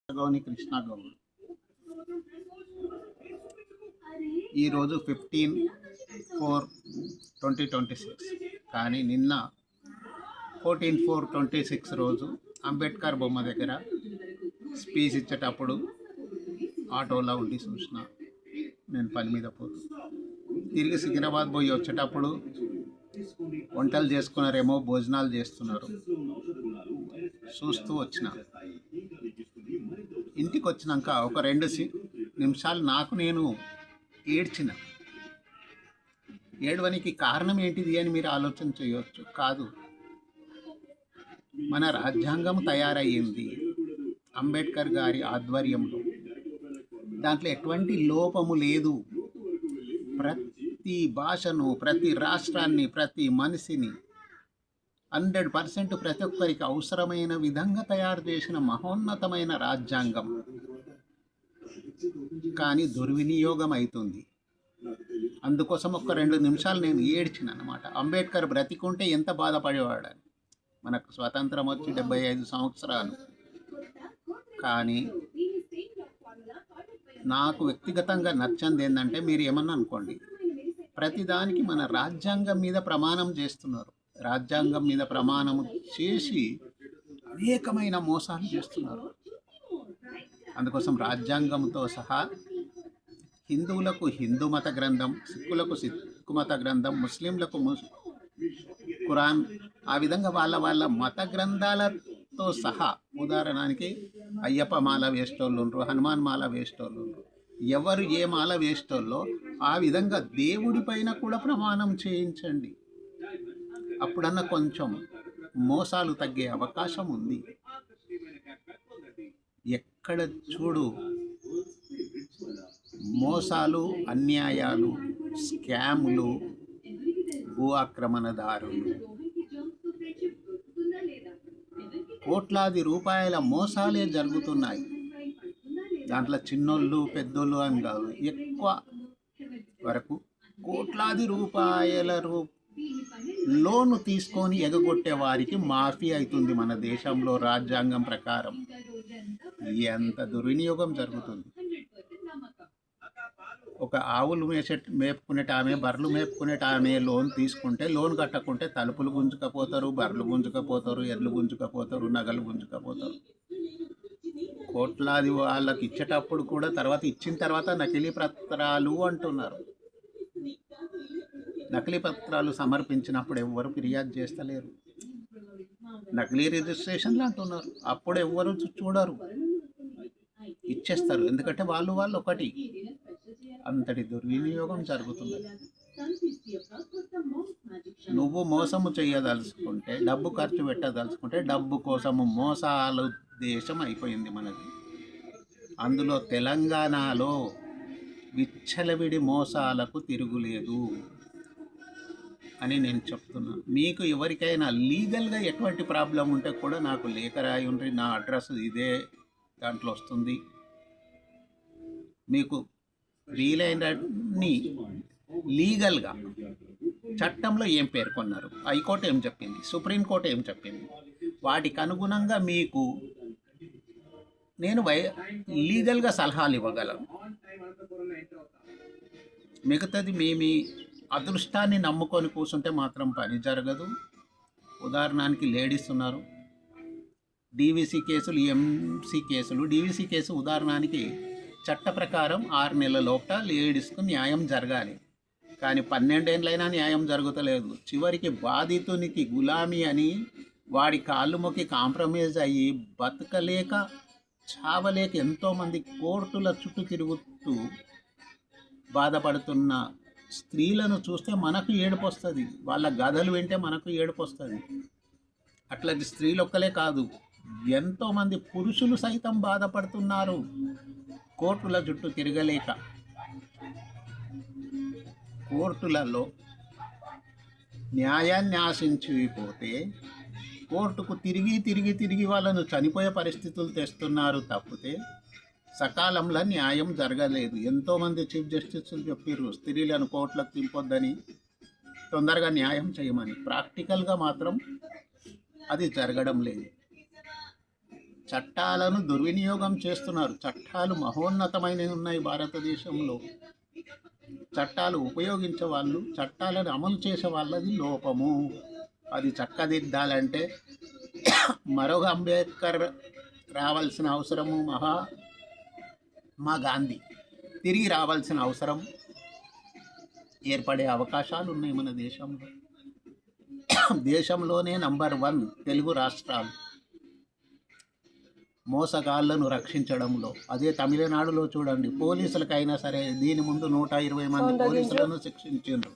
గౌని కృష్ణ గౌడ్. ఈరోజు 15/4/2026, కానీ నిన్న 14/4/26 రోజు అంబేద్కర్ బొమ్మ దగ్గర స్పీచ్ ఇచ్చేటప్పుడు ఆటోలో ఉండి చూసిన. నేను పని మీద పోతు తిరిగి సికింద్రాబాద్ పోయి వచ్చేటప్పుడు వంటలు చేసుకున్నారేమో, భోజనాలు చేస్తున్నారు చూస్తూ వచ్చిన. ఇంటికి వచ్చినాక ఒక 2 నిమిషాలు నాకు నేను ఏడ్చిన. ఏడవనికి కారణం ఏంటిది అని మీరు ఆలోచన చేయవచ్చు. కాదు, మన రాజ్యాంగం తయారయ్యింది అంబేద్కర్ గారి ఆధ్వర్యంలో. దాంట్లో ఎటువంటి లోపము లేదు. ప్రతి భాషను, ప్రతి రాష్ట్రాన్ని, ప్రతి మనిషిని 100% ప్రతి ఒక్కరికి అవసరమైన విధంగా తయారు చేసిన మహోన్నతమైన రాజ్యాంగం. కానీ దుర్వినియోగం అవుతుంది. అందుకోసం ఒక 2 నిమిషాలు నేను ఏడ్చిన అన్నమాట. అంబేద్కర్ బ్రతికుంటే ఎంత బాధపడేవాడని. మనకు స్వతంత్రం వచ్చి 75 సంవత్సరాలు. కానీ నాకు వ్యక్తిగతంగా నచ్చంది ఏంటంటే, మీరు ఏమన్నా అనుకోండి, ప్రతిదానికి మన రాజ్యాంగం మీద ప్రమాణం చేస్తున్నారు. రాజ్యాంగం మీద ప్రమాణం చేసి అనేకమైన మోసాలు చేస్తున్నారు. అందుకోసం రాజ్యాంగంతో సహా హిందువులకు హిందూ మత గ్రంథం, సిక్కులకు సిక్కు మత గ్రంథం, ముస్లింలకు ఖురాన్, ఆ విధంగా వాళ్ళ వాళ్ళ మత గ్రంథాలతో సహా, ఉదాహరణకి అయ్యప్ప మాల వేసేటోళ్ళు, హనుమాన్ మాల వేసేటోళ్ళు, ఎవరు ఏ మాల వేసేటోళ్ళో ఆ విధంగా దేవుడి పైన కూడా ప్రమాణం చేయించండి. అప్పుడన్నా కొంచెం మోసాలు తగ్గే అవకాశం ఉంది. ఎక్కడ చూడు మోసాలు, అన్యాయాలు, స్కాములు, భూ ఆక్రమణదారులు, కోట్లాది రూపాయల మోసాలే జరుగుతున్నాయి. దాంట్లో చిన్నోళ్ళు పెద్దోళ్ళు అని కాదు, ఎక్కువ వరకు కోట్లాది రూపాయల లోను తీసుకొని ఎగగొట్టే వారికి మాఫీ అవుతుంది మన దేశంలో రాజ్యాంగం ప్రకారం. ఎంత దుర్వినియోగం జరుగుతుంది. ఒక ఆవులు మేపుకునేట ఆమె, బర్రెలు మేపుకునేట ఆమె లోన్ తీసుకుంటే, లోన్ కట్టకుంటే తలుపులు గుంజుకపోతారు, బర్రెలు గుంజుకపోతారు, ఎడ్లు గుంజుకపోతారు, నగలు గుంజుకపోతారు. కోట్లాది వాళ్ళకి ఇచ్చేటప్పుడు కూడా తర్వాత ఇచ్చిన తర్వాత నకిలీ పత్రాలు అంటున్నారు. నకిలీ పత్రాలు సమర్పించినప్పుడు ఎవ్వరు ఫిర్యాదు చేస్తలేరు. నకిలీ రిజిస్ట్రేషన్లు అంటున్నారు. అప్పుడు ఎవ్వరు చూడరు, ఇచ్చేస్తారు. ఎందుకంటే వాళ్ళు ఒకటి. అంతటి దుర్వినియోగం జరుగుతుంది. నువ్వు మోసము చేయదలుచుకుంటే, డబ్బు ఖర్చు పెట్టదలుచుకుంటే, డబ్బు కోసము మోసాలు దేశం అయిపోయింది మనది. అందులో తెలంగాణలో విచ్చలవిడి మోసాలకు తిరుగులేదు అని నేను చెప్తున్నా. మీకు ఎవరికైనా లీగల్గా ఎటువంటి ప్రాబ్లం ఉంటే కూడా నాకు లేఖ రాయి ఉండి, నా అడ్రస్ ఇదే, దాంట్లో వస్తుంది. మీకు వీలైనన్ని లీగల్గా చట్టంలో ఏం పేర్కొన్నారు, హైకోర్టు ఏం చెప్పింది, సుప్రీంకోర్టు ఏం చెప్పింది, వాటికి అనుగుణంగా మీకు నేను లీగల్గా సలహాలు ఇవ్వగలను. మిగతాది మీ అదృష్టాన్ని నమ్ముకొని కూర్చుంటే మాత్రం పని జరగదు. ఉదాహరణకి లేడీస్ ఉన్నారు, డీవీసీ కేసులు, ఎంసీ కేసులు. డీవీసీ కేసు ఉదాహరణకి చట్ట ప్రకారం 6 నెలల లోపల లేడీస్కు న్యాయం జరగాలి. కానీ 12 ఏళ్ళైనా న్యాయం జరుగుతలేదు. చివరికి బాధితునికి గులామీ అని వాడి కాళ్ళు మొక్కి కాంప్రమైజ్ అయ్యి బతకలేక, చావలేక ఎంతోమంది కోర్టుల చుట్టూ తిరుగుతూ బాధపడుతున్న స్త్రీలను చూస్తే మనకు ఏడుపు వస్తుంది. వాళ్ళ గాథలు వింటే మనకు ఏడుపు వస్తుంది. అట్లాంటి స్త్రీలు ఒక్కలే కాదు, ఎంతోమంది పురుషులు సైతం బాధపడుతున్నారు కోర్టుల చుట్టూ తిరగలేక. కోర్టులలో న్యాయాన్ని ఆశించిపోతే కోర్టుకు తిరిగి వాళ్ళను చనిపోయే పరిస్థితులు తెస్తున్నారు తప్పితే సకాలంలో న్యాయం జరగలేదు. ఎంతోమంది చీఫ్ జస్టిస్లు చెప్పారు స్త్రీలను కోర్టులకు తింపొద్దని, తొందరగా న్యాయం చేయమని. ప్రాక్టికల్గా మాత్రం అది జరగడం లేదు. చట్టాలను దుర్వినియోగం చేస్తున్నారు. చట్టాలు మహోన్నతమైనవి ఉన్నాయి భారతదేశంలో. చట్టాలు ఉపయోగించే వాళ్ళు, చట్టాలను అమలు చేసే వాళ్ళది లోపము. అది చక్కదిద్దాలంటే మరొక అంబేద్కర్ రావాల్సిన అవసరము, మహాత్మా గాంధీ తిరిగి రావాల్సిన అవసరం ఏర్పడే అవకాశాలు ఉన్నాయి మన దేశంలో. దేశంలోనే నంబర్ 1 తెలుగు రాష్ట్రాలు మోసగాళ్లను రక్షించడంలో. అదే తమిళనాడులో చూడండి, పోలీసులకైనా సరే దీని ముందు 120 మంది పోలీసులను శిక్షించారు.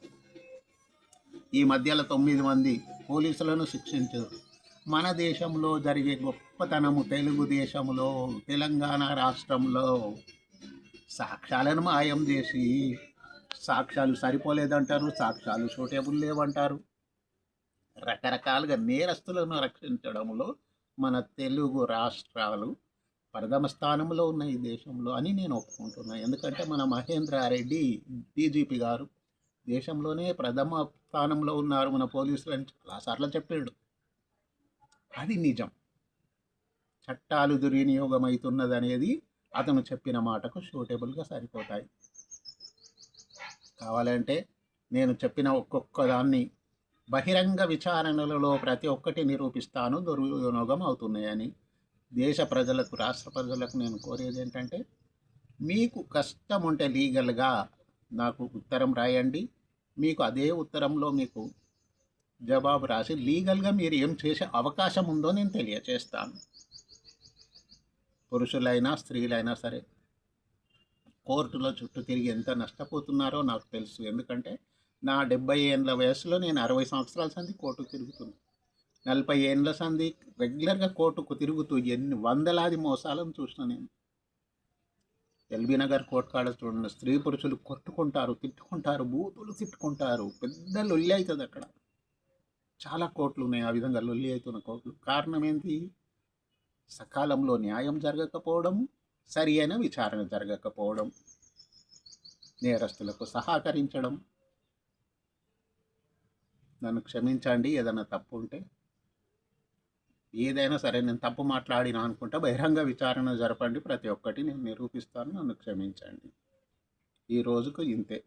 ఈ మధ్యలో 9 మంది పోలీసులను శిక్షించారు. మన దేశంలో జరిగే గొప్పతనము, తెలుగుదేశంలో తెలంగాణ రాష్ట్రంలో సాక్ష్యాలను మాయం చేసి, సాక్ష్యాలు సరిపోలేదంటారు, సాక్ష్యాలు సూటబుల్ లేవంటారు. రకరకాలుగా నేరస్తులను రక్షించడంలో మన తెలుగు రాష్ట్రాలు ప్రథమ స్థానంలో ఉన్నాయి ఈ దేశంలో అని నేను ఒప్పుకుంటున్నాను. ఎందుకంటే మన మహేంద్రారెడ్డి డీజీపీ గారు దేశంలోనే ప్రథమ స్థానంలో ఉన్నారు మన పోలీసులని చాలాసార్లు చెప్పాడు. అది నిజం. చట్టాలు దుర్వినియోగం అవుతున్నది అనేది అతను చెప్పిన మాటకు సూటబుల్గా సరిపోతాయి. కావాలంటే నేను చెప్పిన ఒక్కొక్క దాన్ని బహిరంగ విచారణలలో ప్రతి ఒక్కటి నిరూపిస్తాను దుర్వినియోగం అవుతున్నాయని. దేశ ప్రజలకు, రాష్ట్ర ప్రజలకు నేను కోరేది ఏంటంటే, మీకు కష్టం ఉంటే లీగల్గా నాకు ఉత్తరం రాయండి. మీకు అదే ఉత్తరంలో మీకు జవాబు రాసి లీగల్గా మీరు ఏం చేసే అవకాశం ఉందో నేను తెలియచేస్తాను. పురుషులైనా స్త్రీలైనా సరే కోర్టులో చుట్టూ తిరిగి ఎంత నష్టపోతున్నారో నాకు తెలుసు. ఎందుకంటే నా 70 ఏళ్ళ వయసులో నేను 60 సంవత్సరాల సంది కోర్టుకు తిరుగుతున్నాను. 40 ఏళ్ళ సంది రెగ్యులర్గా కోర్టుకు తిరుగుతూ ఎన్ని వందలాది మోసాలను చూసిన నేను. ఎల్బీ నగర్ కోర్టు కాడ చూడండి, స్త్రీ పురుషులు కొట్టుకుంటారు, తిట్టుకుంటారు, బూతులు తిట్టుకుంటారు, పెద్ద లొల్లి అవుతుంది అక్కడ. చాలా కోర్టులు ఉన్నాయి ఆ విధంగా లొల్లి అవుతున్న కోర్టులు. కారణం ఏంటి? సకాలంలో న్యాయం జరగకపోవడం, సరి అయిన విచారణ జరగకపోవడం, నేరస్తులకు సహకరించడం. నన్ను క్షమించండి ఏదైనా తప్పు ఉంటే. ఏదైనా సరే నేను తప్పు మాట్లాడినా అనుకుంటా బహిరంగ విచారణ జరపండి, ప్రతి ఒక్కటి నేను నిరూపిస్తాను. నన్ను క్షమించండి. ఈ రోజుకు ఇంతే.